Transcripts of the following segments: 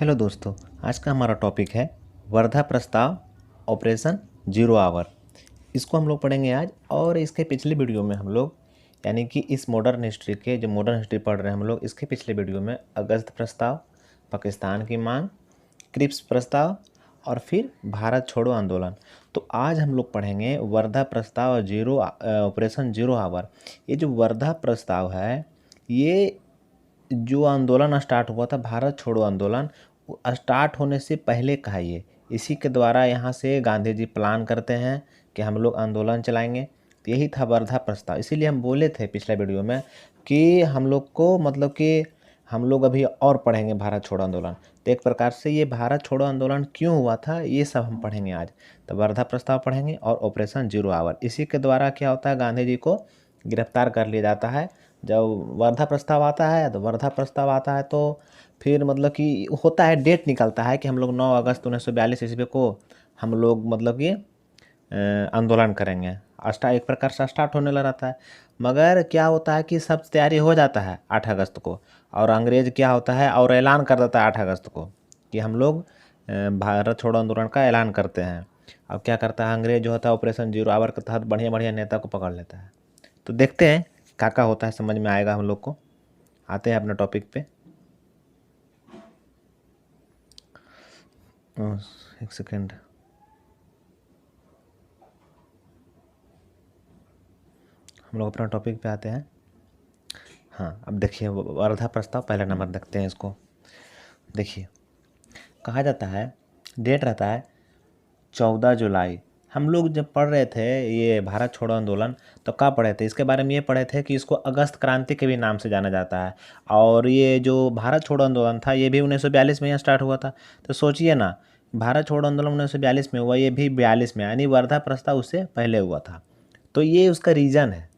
Hello दोस्तों, आज का हमारा टॉपिक है वर्धा प्रस्ताव ऑपरेशन जीरो आवर। इसको हम लोग पढ़ेंगे आज। और इसके पिछले वीडियो में हम लोग यानी कि इस मॉडर्न हिस्ट्री के जो मॉडर्न हिस्ट्री पढ़ रहे हैं हम लोग, इसके पिछले वीडियो में अगस्त प्रस्ताव, पाकिस्तान की मांग, क्रिप्स प्रस्ताव और फिर भारत छोड़ो आंदोलन। तो आज हम लोग पढ़ेंगे वर्धा प्रस्ताव और ऑपरेशन जीरो आवर। ये जो वर्धा प्रस्ताव है, ये जो आंदोलन स्टार्ट हुआ था भारत छोड़ो आंदोलन, वो स्टार्ट होने से पहले का है ये। इसी के द्वारा यहाँ से गांधी जी प्लान करते हैं कि हम लोग आंदोलन चलाएंगे। तो यही था वर्धा प्रस्ताव। इसीलिए हम बोले थे पिछले वीडियो में कि हम लोग को मतलब कि हम लोग अभी और पढ़ेंगे भारत छोड़ो आंदोलन। तो एक प्रकार से ये भारत छोड़ो आंदोलन क्यों हुआ था ये सब हम पढ़ेंगे आज। तो वर्धा प्रस्ताव पढ़ेंगे और ऑपरेशन जीरो आवर। इसी के द्वारा क्या होता है, गांधी जी को गिरफ्तार कर लिया जाता है। जब वर्धा प्रस्ताव आता है तो फिर मतलब कि होता है, डेट निकलता है कि हम लोग 9 अगस्त 1942 ईस्वी को हम लोग मतलब कि आंदोलन करेंगे। एक प्रकार से स्टार्ट होने लगा रहता है। मगर क्या होता है कि सब तैयारी हो जाता है 8 अगस्त को, और अंग्रेज क्या होता है और ऐलान कर देता है 8 अगस्त को कि हम लोग भारत छोड़ो आंदोलन का ऐलान करते हैं। अब क्या करता है अंग्रेज, जो होता है ऑपरेशन जीरो आवर के तहत बढ़िया बढ़िया नेता को पकड़ लेता है। तो देखते हैं क्या होता है, समझ में आएगा हम लोग को। आते हैं अपने टॉपिक पे। एक सेकेंड। हम लोग अपना टॉपिक पे आते हैं। हाँ, अब देखिए वर्धा प्रस्ताव पहला नंबर देखते हैं इसको। देखिए कहा जाता है, डेट रहता है 14 जुलाई। हम लोग जब पढ़ रहे थे ये भारत छोड़ो आंदोलन, तो क्या पढ़े थे इसके बारे में, ये पढ़े थे कि इसको अगस्त क्रांति के भी नाम से जाना जाता है। और ये जो भारत छोड़ो आंदोलन था ये भी 1942 में यहाँ स्टार्ट हुआ था। तो सोचिए ना, भारत छोड़ो आंदोलन 1942 में हुआ, ये भी 42 में, यानी वर्धा प्रस्ताव उससे पहले हुआ था। तो ये उसका रीज़न है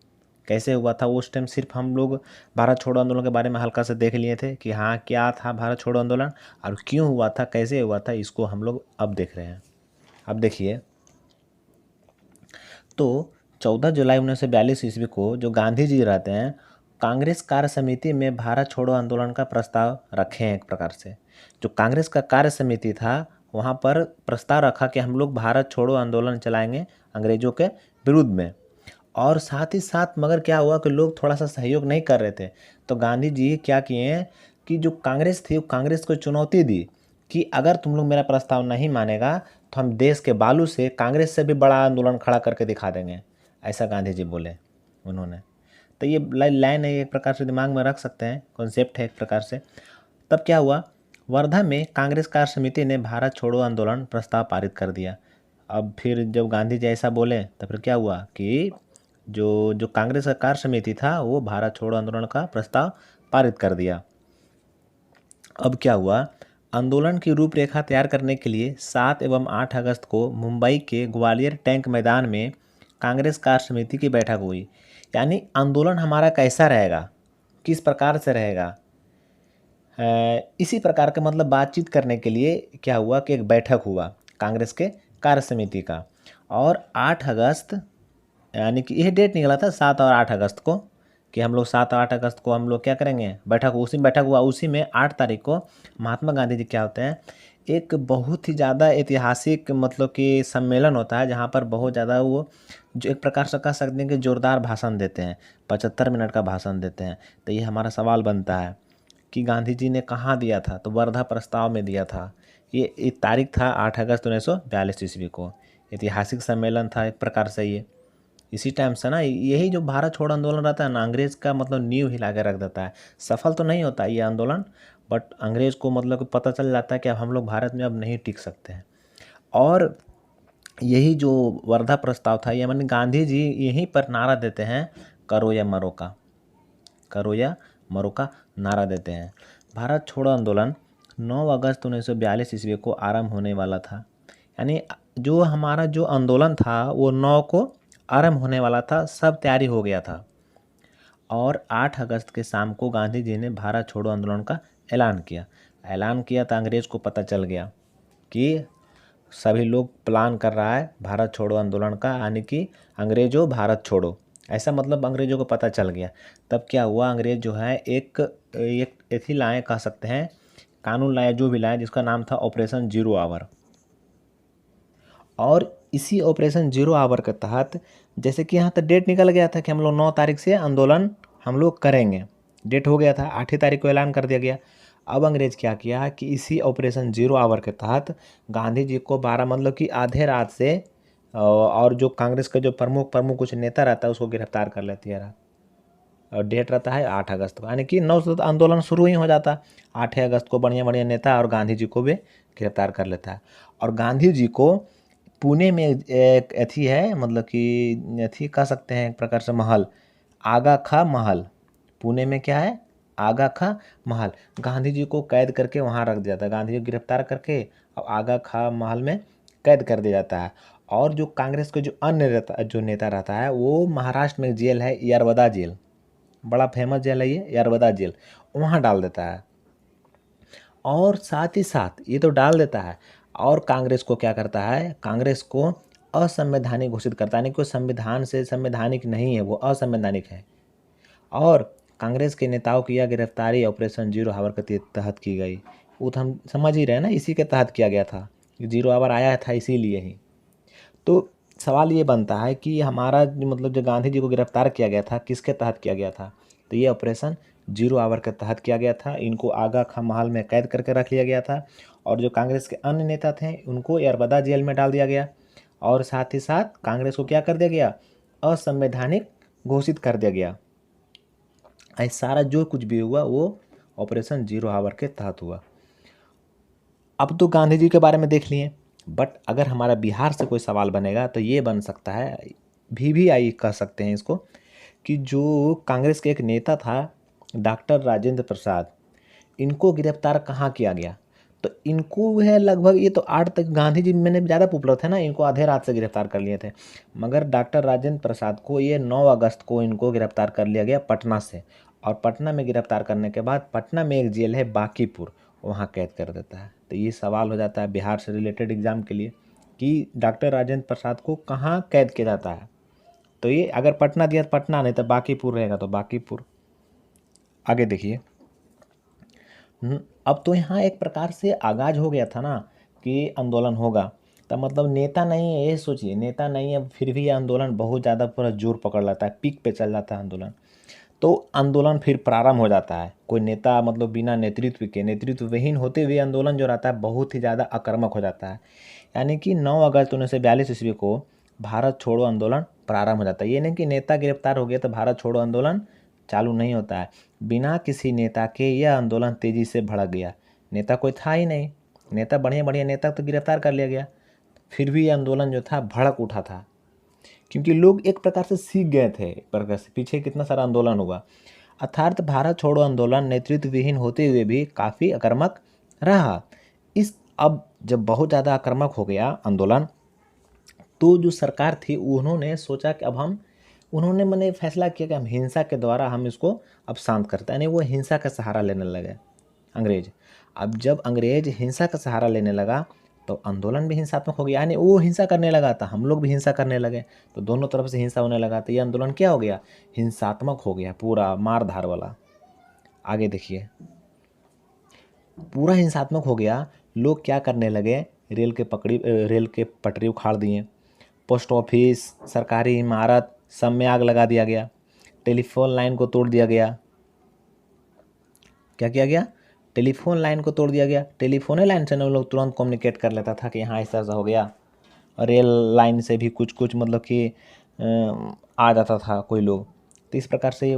कैसे हुआ था। उस टाइम सिर्फ हम लोग भारत छोड़ो आंदोलन के बारे में हल्का से देख लिए थे कि हाँ क्या था भारत छोड़ो आंदोलन और क्यों हुआ था, कैसे हुआ था, इसको हम लोग अब देख रहे हैं। अब देखिए, तो 14 जुलाई 1942 ईस्वी को जो गांधी जी रहते हैं, कांग्रेस कार्य समिति में भारत छोड़ो आंदोलन का प्रस्ताव रखे हैं। एक प्रकार से जो कांग्रेस का कार्य समिति था वहाँ पर प्रस्ताव रखा कि हम लोग भारत छोड़ो आंदोलन चलाएंगे अंग्रेजों के विरुद्ध में। और साथ ही साथ मगर क्या हुआ कि लोग थोड़ा सा सहयोग नहीं कर रहे थे। तो गांधी जी क्या किए कि जो कांग्रेस थी, कांग्रेस को चुनौती दी कि अगर तुम लोग मेरा प्रस्ताव नहीं मानेगा तो हम देश के बालू से कांग्रेस से भी बड़ा आंदोलन खड़ा करके दिखा देंगे। ऐसा गांधी जी बोले उन्होंने। तो ये लाइन है, एक प्रकार से दिमाग में रख सकते हैं, कॉन्सेप्ट है एक प्रकार से। तब क्या हुआ, वर्धा में कांग्रेस कार्य समिति ने भारत छोड़ो आंदोलन प्रस्ताव पारित कर दिया। अब फिर जब गांधी जी ऐसा बोले तो फिर क्या हुआ कि जो जो कांग्रेस का कार्य समिति था वो भारत छोड़ो आंदोलन का प्रस्ताव पारित कर दिया। अब क्या हुआ, आंदोलन की रूपरेखा तैयार करने के लिए 7 एवं 8 अगस्त को मुंबई के ग्वालियर टैंक मैदान में कांग्रेस कार्य समिति की बैठक हुई। यानी आंदोलन हमारा कैसा रहेगा, किस प्रकार से रहेगा, इसी प्रकार का मतलब बातचीत करने के लिए क्या हुआ कि एक बैठक हुआ कांग्रेस के कार्य समिति का। और 8 अगस्त यानी कि यह डेट निकला था 7 और 8 अगस्त को कि हम लोग 7 और 8 अगस्त को हम लोग क्या करेंगे, बैठक। उसी में बैठक हुआ। उसी में 8 तारीख को महात्मा गांधी जी क्या होते हैं, एक बहुत ही ज़्यादा ऐतिहासिक मतलब कि सम्मेलन होता है जहाँ पर बहुत ज़्यादा वो जो एक प्रकार से कह सकते हैं कि जोरदार भाषण देते हैं, 75 मिनट का भाषण देते हैं। तो ये हमारा सवाल बनता है कि गांधी जी ने कहाँ दिया था, तो वर्धा प्रस्ताव में दिया था। ये तारीख था 8 अगस्त 1942 ईस्वी को। ऐतिहासिक सम्मेलन था एक प्रकार से ये। इसी टाइम से ना यही जो भारत छोड़ो आंदोलन रहता है ना, अंग्रेज का मतलब नींव हिला के रख देता है। सफल तो नहीं होता ये आंदोलन, बट अंग्रेज को मतलब कि पता चल जाता है कि अब हम लोग भारत में अब नहीं टिक सकते हैं। और यही जो वर्धा प्रस्ताव था, ये माने गांधी जी यहीं पर नारा देते हैं, करो या मरो का, करो या मरो का नारा देते हैं। भारत छोड़ो आंदोलन 9 अगस्त 1942 ईस्वी को आरंभ होने वाला था। यानी जो हमारा जो आंदोलन था वो 9 को आरंभ होने वाला था, सब तैयारी हो गया था। और 8 अगस्त के शाम को गांधी जी ने भारत छोड़ो आंदोलन का ऐलान किया तो अंग्रेज को पता चल गया कि सभी लोग प्लान कर रहा है भारत छोड़ो आंदोलन का, यानी कि अंग्रेजों भारत छोड़ो, ऐसा मतलब अंग्रेजों को पता चल गया। तब क्या हुआ, अंग्रेज जो है एक ऐसी लाएँ कह सकते हैं कानून लाया, जो भी लाया, जिसका नाम था ऑपरेशन जीरो आवर। और इसी ऑपरेशन जीरो आवर के तहत जैसे कि यहाँ तक डेट निकल गया था कि हम लोग 9 तारीख से आंदोलन हम लोग करेंगे, डेट हो गया था, 8 तारीख को ऐलान कर दिया गया। अब अंग्रेज क्या किया कि इसी ऑपरेशन जीरो आवर के तहत गांधी जी को 12 मतलब कि आधे रात से और जो कांग्रेस के जो प्रमुख कुछ नेता रहता है उसको गिरफ्तार कर लेती है। और डेट रहता है 8 अगस्त को, यानी कि 9 से तो आंदोलन शुरू ही हो जाता। 8 अगस्त को बढ़िया बढ़िया नेता और गांधी जी को भी गिरफ्तार कर लेता है। और गांधी जी को पुणे में एक अथी है, मतलब कि अथी कह सकते हैं एक प्रकार से महल, आगा खा महल। पुणे में क्या है, आगा खा महल। गांधी जी को कैद करके वहाँ रख दिया जाता है, गांधी जी को गिरफ्तार करके और आगा खा महल में कैद कर दिया जाता है। और जो कांग्रेस के जो अन्य जो नेता रहता है वो महाराष्ट्र में जेल है, यरवदा जेल, बड़ा फेमस जेल है ये यरवदा जेल, वहाँ डाल देता है। और साथ ही साथ ये तो डाल देता है, और कांग्रेस को क्या करता है, कांग्रेस को असंवैधानिक घोषित करता है, यानी कि संविधान से संवैधानिक नहीं है, वो असंवैधानिक है। और कांग्रेस के नेताओं की यह गिरफ्तारी ऑपरेशन जीरो आवर के तहत की गई। वो तो हम समझ ही रहे हैं ना, इसी के तहत किया गया था, जीरो आवर आया था इसीलिए ही। तो सवाल ये बनता है कि हमारा मतलब जो गांधी जी को गिरफ्तार किया गया था किसके तहत किया गया था, तो ये ऑपरेशन जीरो आवर के तहत किया गया था। इनको आगा खा महल में कैद करके रख लिया गया था, और जो कांग्रेस के अन्य नेता थे उनको यरबदा जेल में डाल दिया गया। और साथ ही साथ कांग्रेस को क्या कर दिया गया, असंवैधानिक घोषित कर दिया गया। ऐसा सारा जो कुछ भी हुआ वो ऑपरेशन जीरो आवर के तहत हुआ। अब तो गांधी जी के बारे में देख लिए, बट अगर हमारा बिहार से कोई सवाल बनेगा तो ये बन सकता है, VVI कह सकते हैं इसको, कि जो कांग्रेस के एक नेता था डॉक्टर राजेंद्र प्रसाद, इनको गिरफ्तार कहाँ किया गया, तो इनको है लगभग ये तो 8 तक, गांधी जी मैंने ज़्यादा पॉपुलर थे ना, इनको आधे रात से गिरफ्तार कर लिए थे, मगर डॉक्टर राजेंद्र प्रसाद को ये 9 अगस्त को इनको गिरफ्तार कर लिया गया पटना से। और पटना में गिरफ्तार करने के बाद पटना में एक जेल है बांकीपुर, वहाँ कैद कर देता है। तो ये सवाल हो जाता है बिहार से रिलेटेड एग्जाम के लिए कि डॉक्टर राजेंद्र प्रसाद को कहाँ कैद किया जाता है, तो ये अगर पटना दिया तो पटना, नहीं तो बांकीपुर रहेगा तो बांकीपुर। आगे देखिए, अब तो यहाँ एक प्रकार से आगाज हो गया था ना कि आंदोलन होगा, तब मतलब नेता नहीं है, ये सोचिए नेता नहीं है, फिर भी ये आंदोलन बहुत ज़्यादा पूरा जोर पकड़ लेता है, पीक पे चल जाता है आंदोलन। तो आंदोलन फिर प्रारंभ हो जाता है, कोई नेता मतलब बिना नेतृत्व के, नेतृत्व विहीन होते हुए आंदोलन जो रहता है बहुत ही ज़्यादा आक्रामक हो जाता है। यानी कि 9 अगस्त 1942 ईस्वी को भारत छोड़ो आंदोलन प्रारंभ हो जाता है। ये नहीं कि नेता गिरफ्तार हो गया तो भारत छोड़ो आंदोलन चालू नहीं होता है। बिना किसी नेता के यह आंदोलन तेज़ी से भड़क गया, नेता कोई था ही नहीं, नेता बढ़िया बढ़िया नेता तो गिरफ्तार कर लिया गया, फिर भी ये आंदोलन जो था भड़क उठा था, क्योंकि लोग एक प्रकार से सीख गए थे, एक प्रकार से पीछे कितना सारा आंदोलन हुआ। अर्थात भारत छोड़ो आंदोलन नेतृत्व विहीन होते हुए भी काफ़ी आक्रामक रहा। इस अब जब बहुत ज़्यादा आक्रामक हो गया आंदोलन, तो जो सरकार थी उन्होंने सोचा कि अब हम, उन्होंने मैंने फैसला किया कि हम हिंसा के द्वारा हम इसको अब शांत करते हैं, यानी वो हिंसा का सहारा लेने लगे अंग्रेज। अब जब अंग्रेज हिंसा का सहारा लेने लगा तो आंदोलन भी हिंसात्मक हो गया, यानी वो हिंसा करने लगा था, हम लोग भी हिंसा करने लगे, तो दोनों तरफ से हिंसा होने लगा, तो ये आंदोलन क्या हो गया, हिंसात्मक हो गया, पूरा मार धार वाला। आगे देखिए, पूरा हिंसात्मक हो गया, लोग क्या करने लगे, रेल के पटरी उखाड़ दिए, पोस्ट ऑफिस, सरकारी इमारत सब में आग लगा दिया गया, टेलीफोन लाइन को तोड़ दिया गया। क्या किया गया, टेलीफोन लाइन को तोड़ दिया गया। टेलीफोन लाइन से ना लोग तुरंत कम्युनिकेट कर लेता था कि हाँ ऐसा ऐसा हो गया। और रेल लाइन से भी कुछ कुछ मतलब कि आ जाता था कोई लोग। तो इस प्रकार से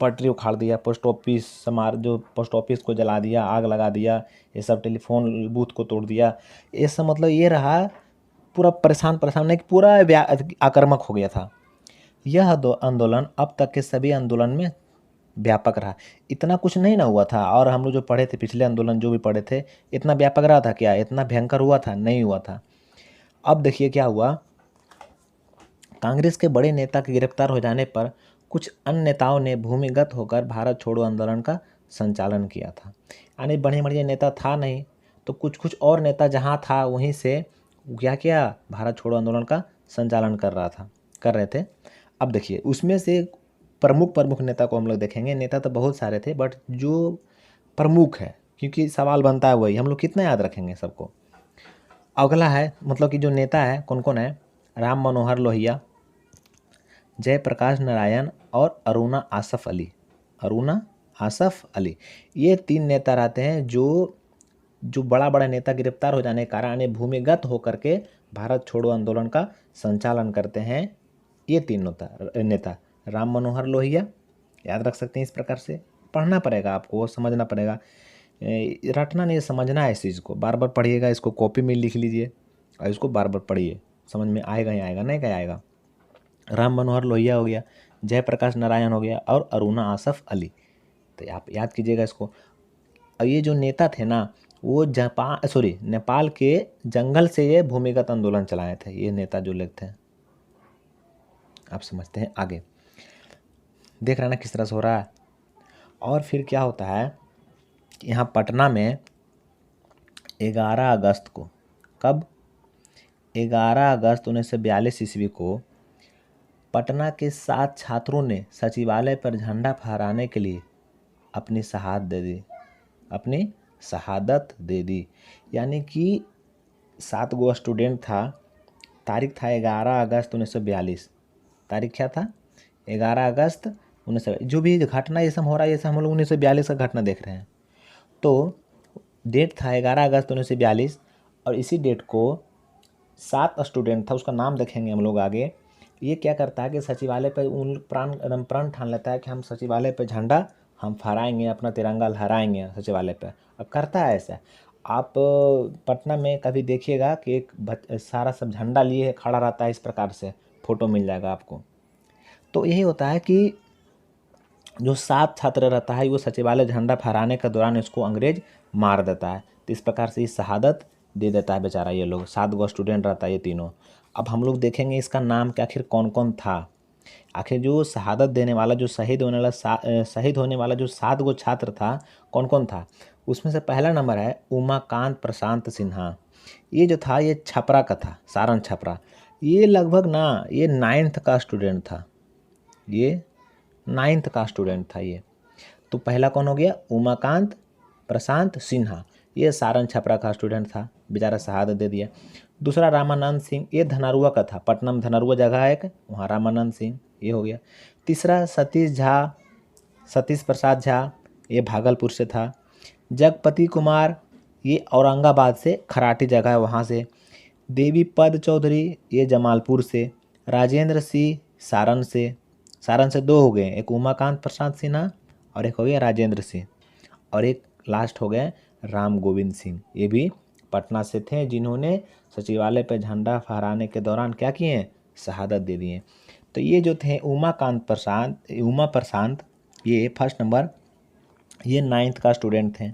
पटरी उखाड़ दिया, पोस्ट ऑफिस जो पोस्ट ऑफिस को जला दिया, आग लगा दिया, ये सब टेलीफोन बूथ को तोड़ दिया। ये सब मतलब ये रहा, पूरा परेशान नहीं, पूरा आक्रामक हो गया था। यह आंदोलन अब तक के सभी आंदोलन में व्यापक रहा। इतना कुछ नहीं ना हुआ था, और हम लोग जो पढ़े थे पिछले आंदोलन जो भी पढ़े थे, इतना व्यापक रहा था क्या, इतना भयंकर हुआ था, नहीं हुआ था। अब देखिए क्या हुआ, कांग्रेस के बड़े नेता के गिरफ्तार हो जाने पर कुछ अन्य नेताओं ने भूमिगत होकर भारत छोड़ो आंदोलन का संचालन किया था। यानी बढ़िया बढ़िया नेता था नहीं, तो कुछ कुछ और नेता जहाँ था वहीं से क्या किया, भारत छोड़ो आंदोलन का संचालन कर रहे थे। अब देखिए उसमें से प्रमुख नेता को हम लोग देखेंगे, नेता तो बहुत सारे थे बट जो प्रमुख है क्योंकि सवाल बनता है वही, हम लोग कितना याद रखेंगे सबको। अगला है मतलब कि जो नेता है कौन कौन है, राम मनोहर लोहिया, जयप्रकाश नारायण और अरुणा आसफ अली। अरुणा आसफ अली, ये 3 नेता रहते हैं जो बड़ा बड़ा नेता गिरफ्तार हो जाने के कारण भूमिगत होकर के भारत छोड़ो आंदोलन का संचालन करते हैं। ये 3 नेता राम मनोहर लोहिया, याद रख सकते हैं इस प्रकार से, पढ़ना पड़ेगा आपको, समझना पड़ेगा, रटना नहीं, समझना है इस चीज़ को, बार बार पढ़िएगा, इसको कॉपी में लिख लीजिए और इसको बार बार पढ़िए, समझ में आएगा ही आएगा, नहीं क्या आएगा। राम मनोहर लोहिया हो गया, जयप्रकाश नारायण हो गया और अरुणा आसफ अली, तो आप याद कीजिएगा इसको। और ये जो नेता थे ना, वो नेपाल के जंगल से ये भूमिगत आंदोलन चलाए थे, ये नेता जो लोग थे। आप समझते हैं आगे, देख रहे हैं ना किस तरह से हो रहा है। और फिर क्या होता है, यहाँ पटना में 11 अगस्त को, कब, 11 अगस्त 1942 ईस्वी को पटना के 7 छात्रों ने सचिवालय पर झंडा फहराने के लिए अपनी शहादत दे दी। यानी कि 7 गो स्टूडेंट था, तारीख था 11 अगस्त 1942, तारीख क्या था, 11 अगस्त 1942। जो भी घटना ये सब हो रहा है, ये सब हम लोग 1942 का घटना देख रहे हैं। तो डेट था 11 अगस्त 1942 और इसी डेट को 7 स्टूडेंट था, उसका नाम देखेंगे हम लोग आगे। ये क्या करता है कि सचिवालय पर उन प्रण ठान लेता है कि हम सचिवालय पर झंडा हम फहराएंगे, अपना तिरंगा लहराएंगे सचिवालय पर। अब करता है ऐसा, आप पटना में कभी देखिएगा कि एक सारा सब झंडा लिए खड़ा रहता है, इस प्रकार से फोटो मिल जाएगा आपको। तो यही होता है कि जो 7 छात्र रहता है वो सचिवालय झंडा फहराने के दौरान इसको अंग्रेज मार देता है, तो इस प्रकार से ये शहादत दे देता है बेचारा। ये लोग 7 गो स्टूडेंट रहता है ये तीनों। अब हम लोग देखेंगे इसका नाम क्या, आखिर कौन कौन था। आखिर जो शहादत देने वाला, जो शहीद होने वाला जो 7 गो छात्र था, कौन कौन था, उसमें से पहला नंबर है उमाकांत प्रशांत सिन्हा। ये जो था ये छपरा का था, सारण छपरा। ये लगभग ना ये 9th का स्टूडेंट था, ये 9th का स्टूडेंट था ये। तो पहला कौन हो गया, उमाकांत प्रशांत सिन्हा, ये सारण छपरा का स्टूडेंट था, बेचारा शहादत दे दिया। दूसरा रामानंद सिंह, ये धनरुआ का था, पटना में धनरुआ जगह है एक, वहाँ रामानंद सिंह, ये हो गया। तीसरा सतीश प्रसाद झा, ये भागलपुर से था। जगपति कुमार, ये औरंगाबाद से, खराटी जगह है वहाँ से। देवी पद चौधरी, ये जमालपुर से। राजेंद्र सिंह सारण से 2 हो गए, एक उमाकांत प्रसाद सिन्हा और एक हो गया राजेंद्र सिंह, और एक लास्ट हो गए राम गोविंद सिंह, ये भी पटना से थे, जिन्होंने सचिवालय पर झंडा फहराने के दौरान क्या किए, शहादत दे दिए। तो ये जो थे उमा प्रशांत, ये फर्स्ट नंबर, ये 9th का स्टूडेंट थे।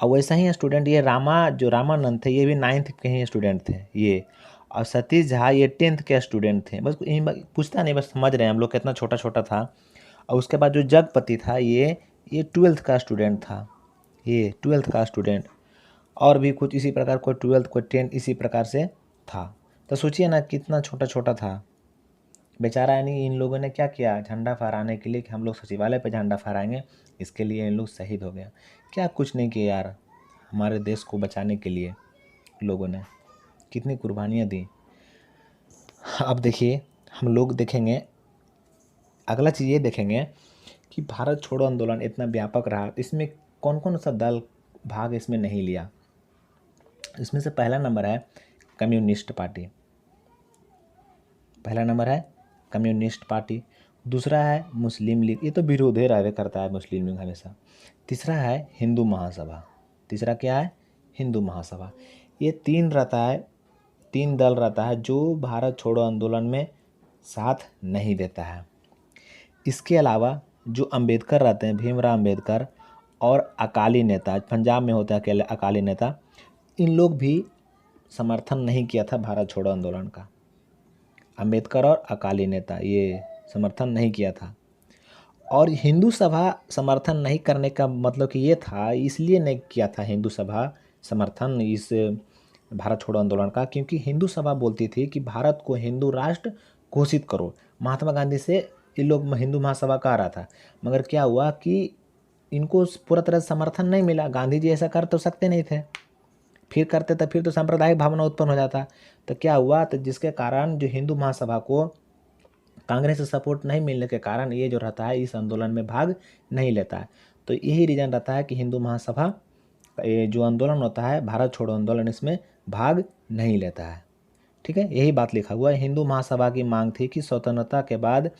और वैसा ही स्टूडेंट ये रामानंद थे, ये भी 9th के ही स्टूडेंट थे ये। और सतीश झा ये 10th के स्टूडेंट थे। बस पूछता नहीं, बस समझ रहे हैं हम लोग कितना छोटा छोटा था। और उसके बाद जो जगपति था ये 12th का स्टूडेंट था, ये 12th का स्टूडेंट। और भी कुछ इसी प्रकार, कोई 12th कोई 10th, इसी प्रकार से था। तो सोचिए ना कितना छोटा छोटा था बेचारा। यानी इन लोगों ने क्या किया, झंडा फहराने के लिए कि हम लोग सचिवालय पर झंडा फहराएंगे, इसके लिए इन लोग शहीद हो गया। क्या कुछ नहीं किया यार, हमारे देश को बचाने के लिए लोगों ने कितनी कुर्बानियाँ दी। अब देखिए हम लोग देखेंगे, अगला चीज़ ये देखेंगे कि भारत छोड़ो आंदोलन इतना व्यापक रहा, इसमें कौन कौन सा दल भाग इसमें नहीं लिया। इसमें से पहला नंबर है कम्युनिस्ट पार्टी, पहला नंबर है कम्युनिस्ट पार्टी। दूसरा है मुस्लिम लीग, ये तो विरोध ही रहा करता है मुस्लिम लीग हमेशा। तीसरा है हिंदू महासभा, तीसरा क्या है, हिंदू महासभा। ये 3 दल रहता है जो भारत छोड़ो आंदोलन में साथ नहीं देता है। इसके अलावा जो अंबेडकर रहते हैं, भीमराव अंबेडकर, और अकाली नेता, पंजाब में होता है अकेले अकाली नेता, इन लोग भी समर्थन नहीं किया था भारत छोड़ो आंदोलन का। अंबेडकर और अकाली नेता ये समर्थन नहीं किया था। और हिंदू सभा समर्थन नहीं करने का मतलब कि ये था, इसलिए नहीं किया था हिंदू सभा समर्थन इस भारत छोड़ो आंदोलन का, क्योंकि हिंदू सभा बोलती थी कि भारत को हिंदू राष्ट्र घोषित करो। महात्मा गांधी से ये लोग हिंदू महासभा कह रहा था, मगर क्या हुआ कि इनको पूरा तरह समर्थन नहीं मिला। गांधी जी ऐसा कर तो सकते नहीं थे, फिर करते तो फिर तो सांप्रदायिक भावना उत्पन्न हो जाता। तो क्या हुआ, तो जिसके कारण जो हिंदू महासभा को कांग्रेस से सपोर्ट नहीं मिलने के कारण ये जो रहता है इस आंदोलन में भाग नहीं लेता है। तो यही रीज़न रहता है कि हिंदू महासभा ये जो आंदोलन होता है भारत छोड़ो आंदोलन, इसमें भाग नहीं लेता है। ठीक है, यही बात लिखा हुआ है। हिंदू महासभा की मांग थी कि स्वतंत्रता के बाद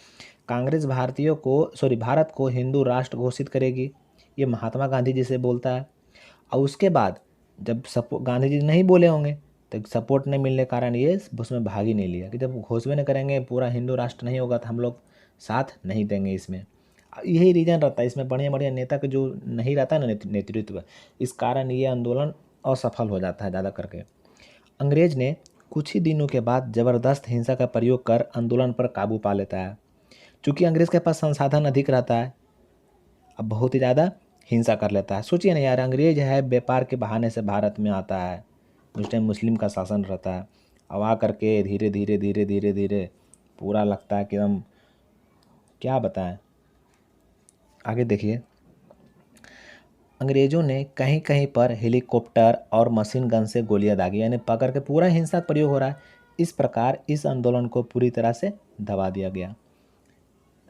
कांग्रेस भारत को हिंदू राष्ट्र घोषित करेगी। ये महात्मा गांधी जी से बोलता है। और उसके बाद जब गांधी जी नहीं बोले होंगे तो सपोर्ट नहीं मिलने के कारण ये उसमें भाग ही नहीं लिया कि जब घोषणा नहीं करेंगे, पूरा हिंदू राष्ट्र नहीं होगा तो हम लोग साथ नहीं देंगे इसमें। यही रीज़न रहता है इसमें। बढ़िया बढ़िया नेता का जो नहीं रहता है ना नेतृत्व, इस कारण ये आंदोलन असफल हो जाता है ज़्यादा करके। अंग्रेज ने कुछ ही दिनों के बाद ज़बरदस्त हिंसा का प्रयोग कर आंदोलन पर काबू पा लेता है। चूँकि अंग्रेज़ के पास संसाधन अधिक रहता है, अब बहुत ही ज़्यादा हिंसा कर लेता है। सोचिए ना यार, अंग्रेज है व्यापार के बहाने से भारत में आता है, उस टाइम मुस्लिम का शासन रहता है। अब आ करके धीरे धीरे धीरे धीरे धीरे पूरा लगता है कि हम क्या बताएं। आगे देखिए, अंग्रेज़ों ने कहीं कहीं पर हेलीकॉप्टर और मशीन गन से गोलियां दागी, यानी पकड़ के पूरा हिंसा प्रयोग हो रहा है। इस प्रकार इस आंदोलन को पूरी तरह से दबा दिया गया।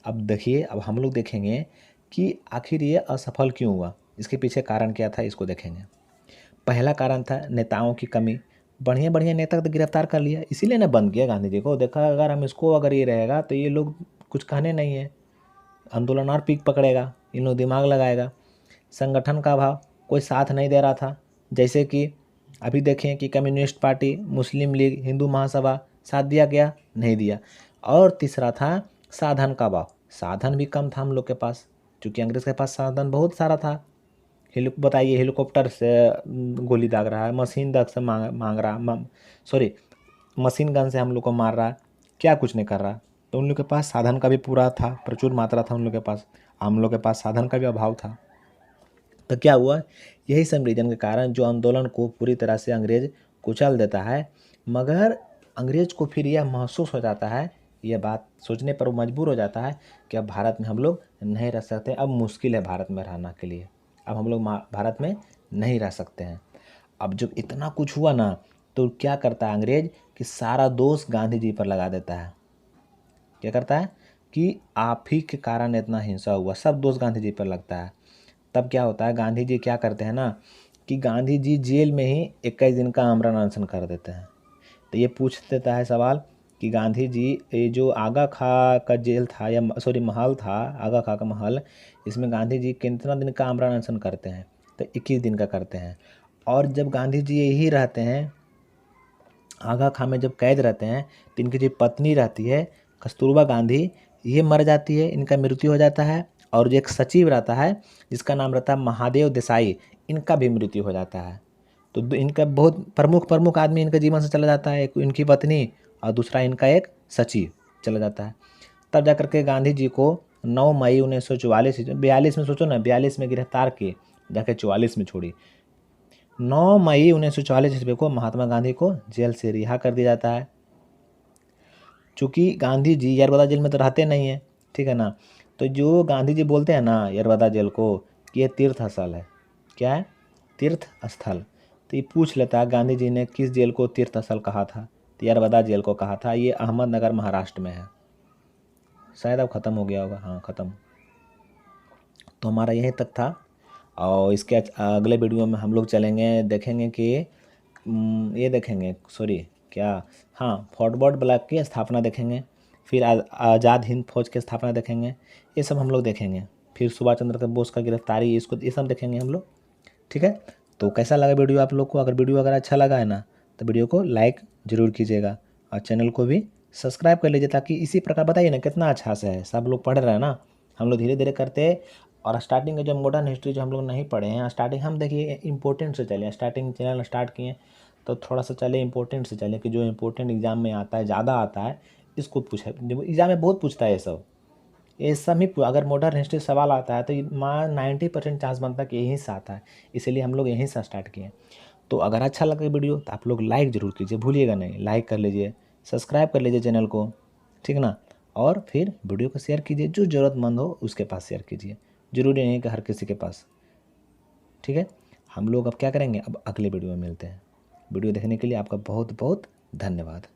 अब देखिए, अब हम लोग देखेंगे कि आखिर ये असफल क्यों हुआ, इसके पीछे कारण क्या था, इसको देखेंगे। पहला कारण था नेताओं की कमी। बढ़िया बढ़िया नेता तो गिरफ्तार कर लिया, इसीलिए ना बंद किया गांधी जी को। देखा अगर हम इसको अगर ये रहेगा तो ये लोग कुछ कहने नहीं है, आंदोलन और पीक पकड़ेगा, इन लोग दिमाग लगाएगा। संगठन का अभाव, कोई साथ नहीं दे रहा था। जैसे कि अभी देखें कि कम्युनिस्ट पार्टी, मुस्लिम लीग, हिंदू महासभा साथ दिया गया, नहीं दिया। और तीसरा था साधन का अभाव, साधन भी कम था हम लोग के पास, क्योंकि अंग्रेज़ के पास साधन बहुत सारा था। बताइए, हेलीकॉप्टर से गोली दाग रहा है, मशीन दग से मांग रहा, मशीन गन से हम लोग को मार रहा है, क्या कुछ नहीं कर रहा। तो उन लोग के पास साधन का भी पूरा था, प्रचुर मात्रा था उन लोग के पास, हम लोग के पास साधन का भी अभाव था। तो क्या हुआ, यही सब रीजन के कारण जो आंदोलन को पूरी तरह से अंग्रेज कुचल देता है। मगर अंग्रेज को फिर यह महसूस हो जाता है, यह बात सोचने पर वो मजबूर हो जाता है कि अब भारत में हम लोग नहीं रह सकते, अब मुश्किल है भारत में रहना के लिए, अब हम लोग भारत में नहीं रह सकते हैं। अब जब इतना कुछ हुआ ना, तो क्या करता है अंग्रेज कि सारा दोष गांधी जी पर लगा देता है। क्या करता है कि आप ही के कारण इतना हिंसा हुआ, सब दोष गांधी जी पर लगता है। तब क्या होता है, गांधी जी क्या करते हैं ना कि गांधी जी जेल में ही 21 दिन का आमरण अनशन कर देते हैं। तो ये पूछ देता है सवाल कि गांधी जी, ये जो आगा खां का जेल था या महल था, आगा खां का महल, इसमें गांधी जी कितना दिन का आमरण अनशन करते हैं, तो 21 दिन का करते हैं। और जब गांधी जी यही रहते हैं, आगा खां में जब कैद रहते हैं, तो इनकी जो पत्नी रहती है कस्तूरबा गांधी, ये मर जाती है, इनका मृत्यु हो जाता है। और जो एक सचिव रहता है जिसका नाम रहता है महादेव देसाई, इनका भी मृत्यु हो जाता है। तो इनका बहुत प्रमुख आदमी इनके जीवन से चला जाता है, एक इनकी पत्नी और दूसरा इनका एक सचिव चला जाता है। तब जा करके गांधी जी को 9 मई 1944 42 में, सोचो ना, 42 में गिरफ्तार किए, जाके 44 में छोड़ी। 9 मई 1944 ईस्वी को महात्मा गांधी को जेल से रिहा कर दिया जाता है। चूँकि गांधी जी यरबदा जेल में तो रहते नहीं हैं, ठीक है ना, तो जो गांधी जी बोलते हैं ना यरबदा जेल को कि ये तीर्थ स्थल है। क्या है? तीर्थ स्थल। तो ये पूछ लेता है गांधी जी ने किस जेल को तीर्थ स्थल कहा था, तो यरबदा जेल को कहा था। ये अहमदनगर महाराष्ट्र में है, शायद अब ख़त्म हो गया होगा, हाँ ख़त्म। तो हमारा यहीं तक था, और इसके अगले वीडियो में हम लोग चलेंगे, देखेंगे कि ये देखेंगे, फॉरवर्ड ब्लॉक की स्थापना देखेंगे, फिर आज़ाद हिंद फौज की स्थापना देखेंगे, ये सब हम लोग देखेंगे। फिर सुभाष चंद्र बोस का गिरफ्तारी, ये सब देखेंगे हम लोग। ठीक है, तो कैसा लगा वीडियो आप लोग को? अगर वीडियो अच्छा लगा है ना, तो वीडियो को लाइक ज़रूर कीजिएगा और चैनल को भी सब्सक्राइब कर लीजिए, ताकि इसी प्रकार, बताइए ना कितना अच्छा से है, सब लोग पढ़ रहे हैं ना, हम लोग धीरे धीरे करते। और स्टार्टिंग के जो मॉडर्न हिस्ट्री जो हम लोग नहीं पढ़े हैं, स्टार्टिंग हम देखिए इंपॉर्टेंट से चले, स्टार्टिंग चैनल स्टार्ट किए तो थोड़ा सा चले इंपॉर्टेंट से चले, कि जो इंपॉर्टेंट एग्जाम में आता है, ज़्यादा आता है, इसको पूछे। एग्जाम में बहुत पूछता है ये सब ही। अगर मॉडर्न हिस्ट्री सवाल आता है तो 90% चांस बनता है कि यहीं से आता है, इसीलिए हम लोग यहीं से स्टार्ट किए। तो अगर अच्छा लगे वीडियो तो आप लोग लाइक ज़रूर कीजिए, भूलिएगा नहीं, लाइक कर लीजिए, सब्सक्राइब कर लीजिए चैनल को, ठीक ना। और फिर वीडियो को शेयर कीजिए, जो ज़रूरतमंद हो उसके पास शेयर कीजिए। ज़रूरी नहीं है कि हर किसी के पास। ठीक है, हम लोग अब क्या करेंगे, अब अगले वीडियो में मिलते हैं। वीडियो देखने के लिए आपका बहुत बहुत धन्यवाद।